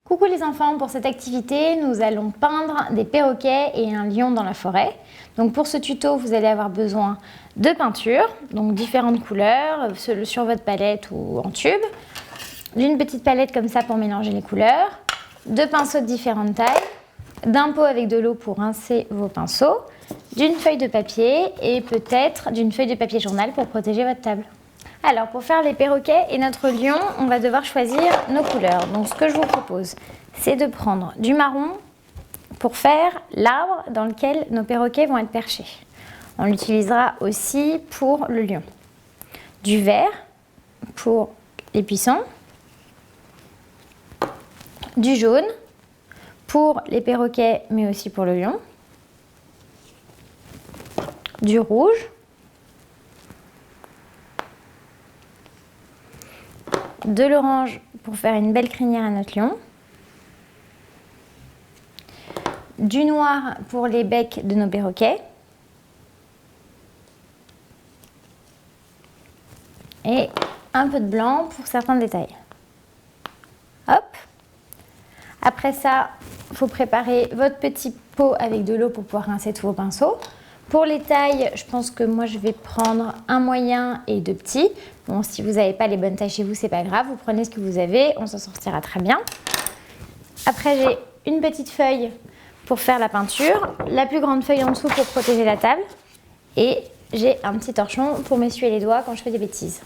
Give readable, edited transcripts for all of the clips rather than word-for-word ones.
Coucou les enfants, pour cette activité, nous allons peindre des perroquets et un lion dans la forêt. Donc pour ce tuto, vous allez avoir besoin de peinture, donc différentes couleurs, sur votre palette ou en tube, d'une petite palette comme ça pour mélanger les couleurs, de pinceaux de différentes tailles, d'un pot avec de l'eau pour rincer vos pinceaux, d'une feuille de papier et peut-être d'une feuille de papier journal pour protéger votre table. Alors pour faire les perroquets et notre lion, on va devoir choisir nos couleurs. Donc ce que je vous propose, c'est de prendre du marron pour faire l'arbre dans lequel nos perroquets vont être perchés. On l'utilisera aussi pour le lion. Du vert pour les buissons. Du jaune pour les perroquets mais aussi pour le lion. Du rouge. De l'orange pour faire une belle crinière à notre lion. Du noir pour les becs de nos perroquets. Et un peu de blanc pour certains détails. Hop. Après ça, il faut préparer votre petit pot avec de l'eau pour pouvoir rincer tous vos pinceaux. Pour les tailles, je pense que moi je vais prendre un moyen et deux petits. Bon, si vous n'avez pas les bonnes tailles chez vous, c'est pas grave, vous prenez ce que vous avez, on s'en sortira très bien. Après, j'ai une petite feuille pour faire la peinture, la plus grande feuille en dessous pour protéger la table et j'ai un petit torchon pour m'essuyer les doigts quand je fais des bêtises.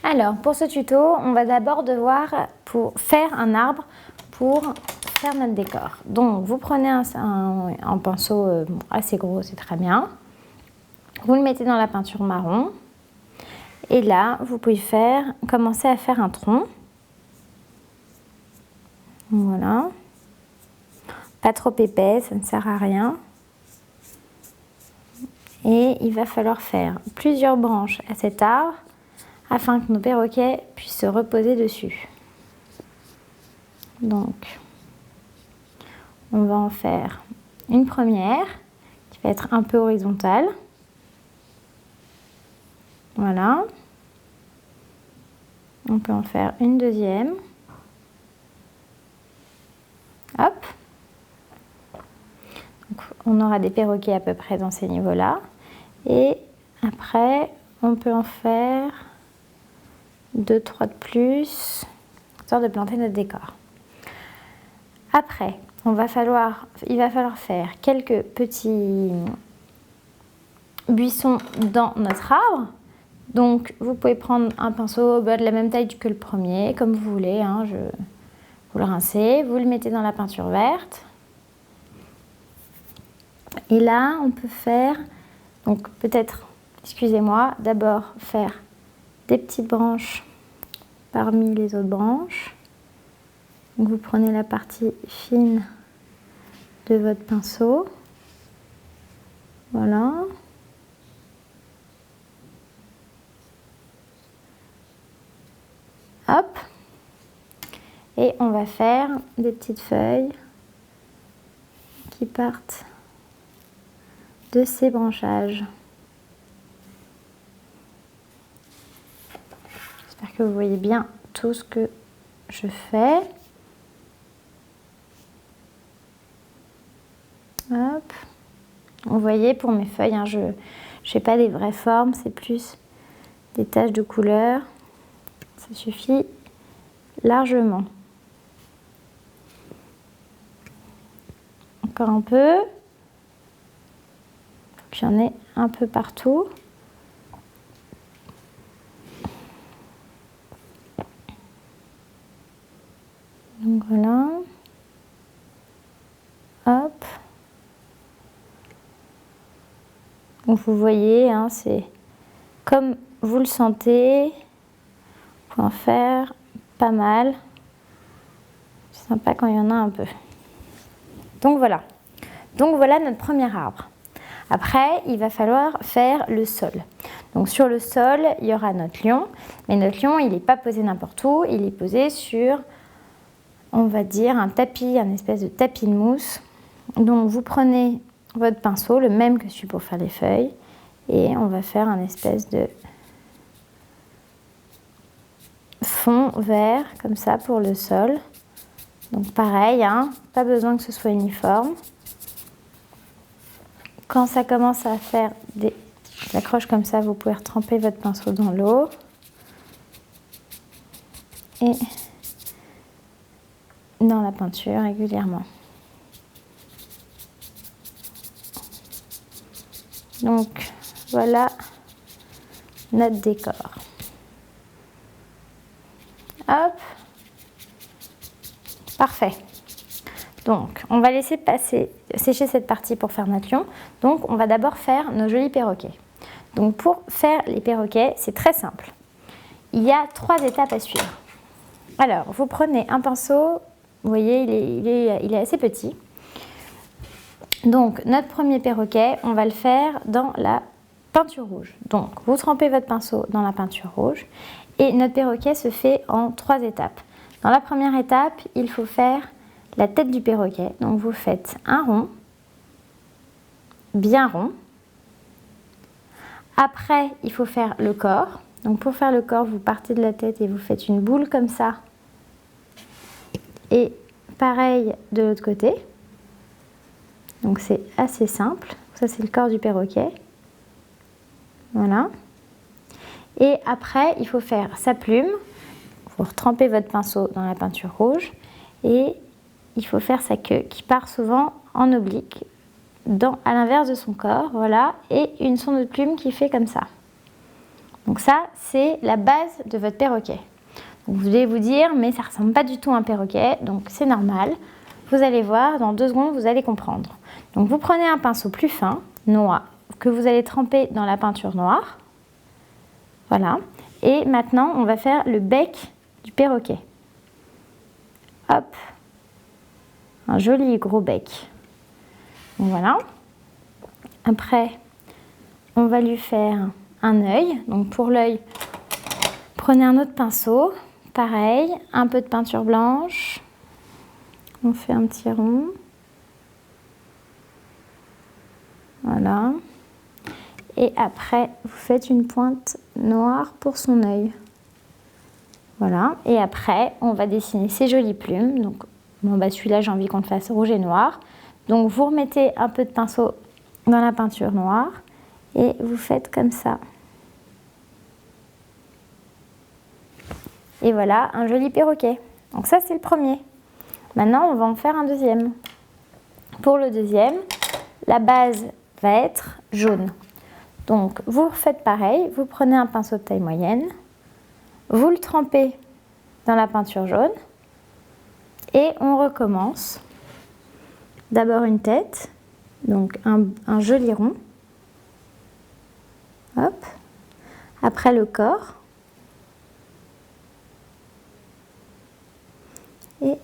Alors, pour ce tuto, on va d'abord devoir faire un arbre pour faire notre décor. Donc, vous prenez un pinceau assez gros, c'est très bien. Vous le mettez dans la peinture marron. Et là, vous pouvez commencer à faire un tronc. Voilà. Pas trop épais, ça ne sert à rien. Et il va falloir faire plusieurs branches à cet arbre afin que nos perroquets puissent se reposer dessus. Donc, on va en faire une première qui va être un peu horizontale. Voilà. On peut en faire une deuxième. Hop. Donc, on aura des perroquets à peu près dans ces niveaux-là. Et après, on peut en faire 2, 3 de plus, histoire de planter notre décor. Après, il va falloir faire quelques petits buissons dans notre arbre. Donc, vous pouvez prendre un pinceau de la même taille que le premier, comme vous voulez. Hein, vous le rincez, vous le mettez dans la peinture verte. Et là, on peut faire, donc peut-être, excusez-moi, d'abord faire des petites branches parmi les autres branches. Donc, vous prenez la partie fine de votre pinceau. Voilà. Hop. Et on va faire des petites feuilles qui partent de ces branchages. J'espère que vous voyez bien tout ce que je fais. Hop. Vous voyez, pour mes feuilles, hein, je ne fais pas des vraies formes, c'est plus des taches de couleur. Ça suffit largement. Encore un peu. Puis j'en ai un peu partout. Donc voilà. Hop. Donc vous voyez, hein, c'est comme vous le sentez. Vous pouvez en faire pas mal. C'est sympa quand il y en a un peu. Donc voilà notre premier arbre. Après, il va falloir faire le sol. Donc sur le sol, il y aura notre lion. Mais notre lion, il n'est pas posé n'importe où. Il est posé sur, on va dire, un tapis, un espèce de tapis de mousse. Donc vous prenez votre pinceau, le même que celui pour faire les feuilles. Et on va faire un espèce de fond vert, comme ça, pour le sol. Donc pareil, hein, pas besoin que ce soit uniforme. Quand ça commence à faire des accroches comme ça, vous pouvez retremper votre pinceau dans l'eau. Et dans la peinture régulièrement. Donc voilà notre décor. Hop. Parfait. Donc on va laisser sécher cette partie pour faire notre lion. Donc on va d'abord faire nos jolis perroquets. Donc pour faire les perroquets, c'est très simple. Il y a 3 étapes à suivre. Alors vous prenez un pinceau, vous voyez il est assez petit. Donc notre premier perroquet, on va le faire dans la peinture rouge. Donc vous trempez votre pinceau dans la peinture rouge et notre perroquet se fait en 3 étapes. Dans la première étape, il faut faire la tête du perroquet. Donc vous faites un rond, bien rond. Après, il faut faire le corps. Donc pour faire le corps, vous partez de la tête et vous faites une boule comme ça. Et pareil de l'autre côté. Donc c'est assez simple. Ça c'est le corps du perroquet. Voilà. Et après, il faut faire sa plume. Vous retrempez votre pinceau dans la peinture rouge. Et il faut faire sa queue qui part souvent en oblique, à l'inverse de son corps. Voilà. Et une sonde de plume qui fait comme ça. Donc ça, c'est la base de votre perroquet. Donc vous allez vous dire, mais ça ne ressemble pas du tout à un perroquet. Donc c'est normal. Vous allez voir, dans 2 secondes, vous allez comprendre. Donc vous prenez un pinceau plus fin, noir, que vous allez tremper dans la peinture noire. Voilà. Et maintenant, on va faire le bec du perroquet. Hop. Un joli gros bec. Donc voilà. Après, on va lui faire un œil. Donc pour l'œil, prenez un autre pinceau. Pareil, un peu de peinture blanche. On fait un petit rond. Voilà. Et après, vous faites une pointe noire pour son œil. Voilà. Et après, on va dessiner ses jolies plumes. Donc, bon, bah, celui-là, j'ai envie qu'on le fasse rouge et noir. Donc, vous remettez un peu de pinceau dans la peinture noire et vous faites comme ça. Et voilà, un joli perroquet. Donc ça, c'est le premier. Maintenant, on va en faire un deuxième. Pour le deuxième, la base va être jaune. Donc, vous faites pareil. Vous prenez un pinceau de taille moyenne. Vous le trempez dans la peinture jaune. Et on recommence. D'abord une tête. Donc, un joli rond. Hop. Après, le corps. Et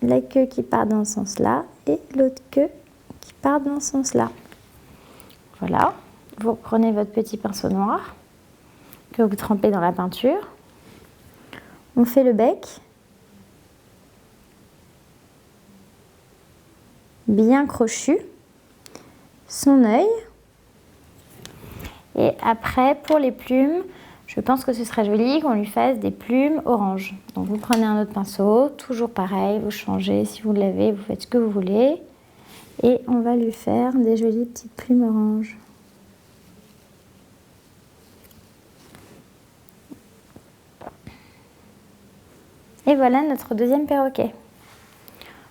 la queue qui part dans ce sens-là et l'autre queue qui part dans ce sens-là. Voilà, vous prenez votre petit pinceau noir que vous trempez dans la peinture. On fait le bec. Bien crochu. Son œil. Et après, pour les plumes, je pense que ce serait joli qu'on lui fasse des plumes orange. Donc vous prenez un autre pinceau, toujours pareil, vous changez, si vous l'avez, vous faites ce que vous voulez. Et on va lui faire des jolies petites plumes orange. Et voilà notre deuxième perroquet.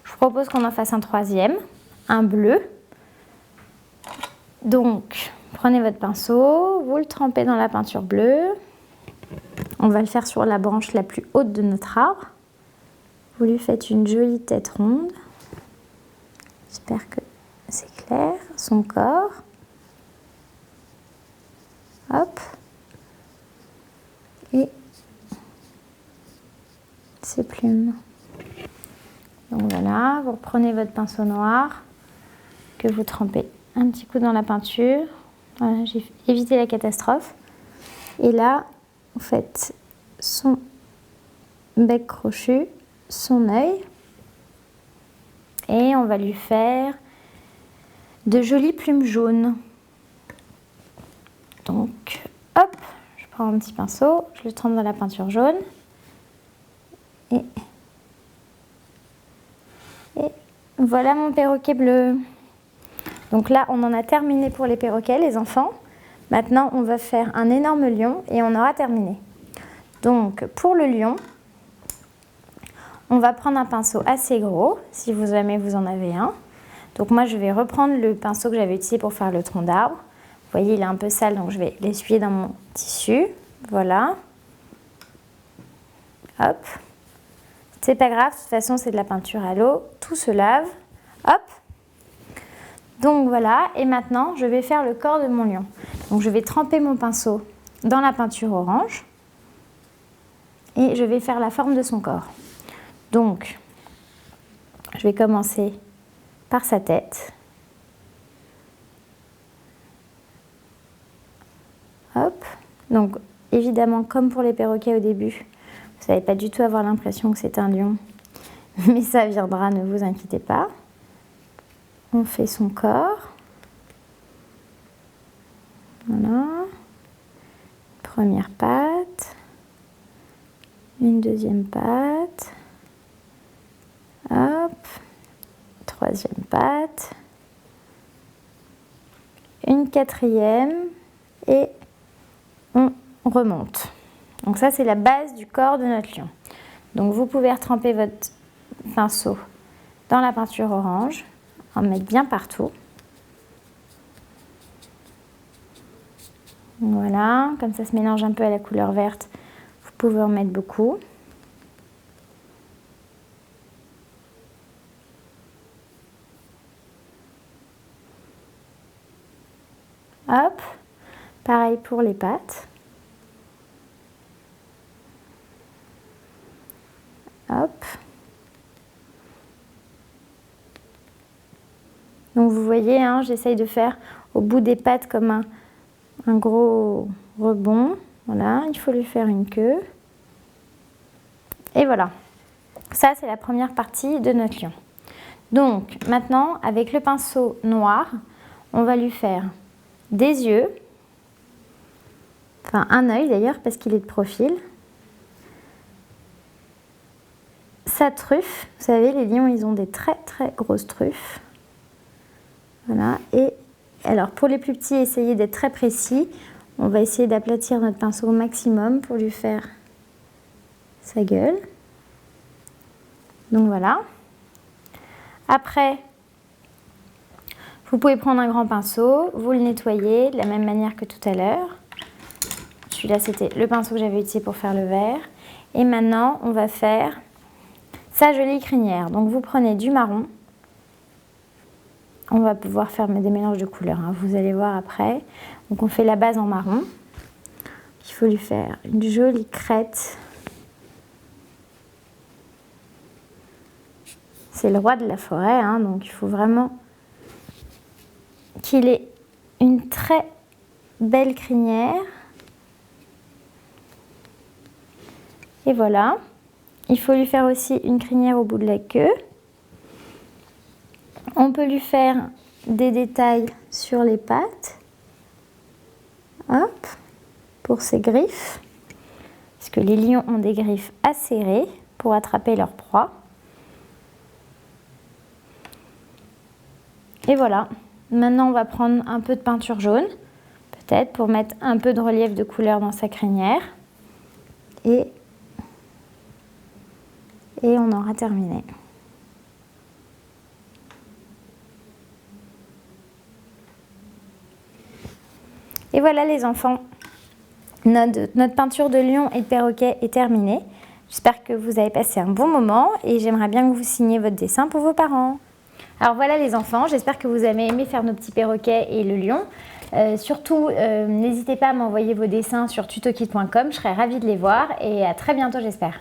Je vous propose qu'on en fasse un troisième, un bleu. Donc, prenez votre pinceau, vous le trempez dans la peinture bleue. On va le faire sur la branche la plus haute de notre arbre. Vous lui faites une jolie tête ronde. J'espère que c'est clair. Son corps. Hop. Et ses plumes. Donc voilà, vous reprenez votre pinceau noir que vous trempez un petit coup dans la peinture. Voilà, j'ai évité la catastrophe. Et là, vous faites son bec crochu, son œil. Et on va lui faire de jolies plumes jaunes. Donc, hop, je prends un petit pinceau, je le trempe dans la peinture jaune. Et Voilà mon perroquet bleu. Donc là, on en a terminé pour les perroquets, les enfants. Maintenant, on va faire un énorme lion et on aura terminé. Donc, pour le lion, on va prendre un pinceau assez gros, si jamais vous en avez un. Donc moi, je vais reprendre le pinceau que j'avais utilisé pour faire le tronc d'arbre. Vous voyez, il est un peu sale, donc je vais l'essuyer dans mon tissu. Voilà. Hop. C'est pas grave, de toute façon, c'est de la peinture à l'eau. Tout se lave. Hop. Donc voilà, et maintenant, je vais faire le corps de mon lion. Donc je vais tremper mon pinceau dans la peinture orange. Et je vais faire la forme de son corps. Donc, je vais commencer par sa tête. Hop. Donc, évidemment, comme pour les perroquets au début, vous n'allez pas du tout avoir l'impression que c'est un lion. Mais ça viendra, ne vous inquiétez pas. On fait son corps. Voilà. Première patte. Une deuxième patte. Hop. Troisième patte. Une quatrième. Et on remonte. Donc ça, c'est la base du corps de notre lion. Donc vous pouvez retremper votre pinceau dans la peinture orange, en mettre bien partout. Voilà, comme ça se mélange un peu à la couleur verte, vous pouvez en mettre beaucoup. Hop, pareil pour les pattes. Hop. Donc vous voyez, hein, j'essaye de faire au bout des pattes comme un gros rebond. Voilà, il faut lui faire une queue. Et voilà. Ça, c'est la première partie de notre lion. Donc maintenant, avec le pinceau noir, on va lui faire des yeux. Enfin, un œil d'ailleurs, parce qu'il est de profil. Sa truffe. Vous savez, les lions, ils ont des très très grosses truffes. Voilà, et alors pour les plus petits, essayez d'être très précis. On va essayer d'aplatir notre pinceau au maximum pour lui faire sa gueule. Donc voilà. Après, vous pouvez prendre un grand pinceau, vous le nettoyez de la même manière que tout à l'heure. Celui-là, c'était le pinceau que j'avais utilisé pour faire le vert. Et maintenant, on va faire sa jolie crinière. Donc vous prenez du marron. On va pouvoir faire des mélanges de couleurs, hein, vous allez voir après. Donc on fait la base en marron. Il faut lui faire une jolie crête. C'est le roi de la forêt, hein, donc il faut vraiment qu'il ait une très belle crinière. Et voilà. Il faut lui faire aussi une crinière au bout de la queue. On peut lui faire des détails sur les pattes. Hop, pour ses griffes. Parce que les lions ont des griffes acérées pour attraper leur proie. Et voilà. Maintenant, on va prendre un peu de peinture jaune, peut-être, pour mettre un peu de relief de couleur dans sa crinière. Et on aura terminé. Et voilà les enfants, notre peinture de lion et de perroquet est terminée. J'espère que vous avez passé un bon moment et j'aimerais bien que vous signiez votre dessin pour vos parents. Alors voilà les enfants, j'espère que vous avez aimé faire nos petits perroquets et le lion. Surtout, n'hésitez pas à m'envoyer vos dessins sur tutokit.com, je serai ravie de les voir et à très bientôt j'espère.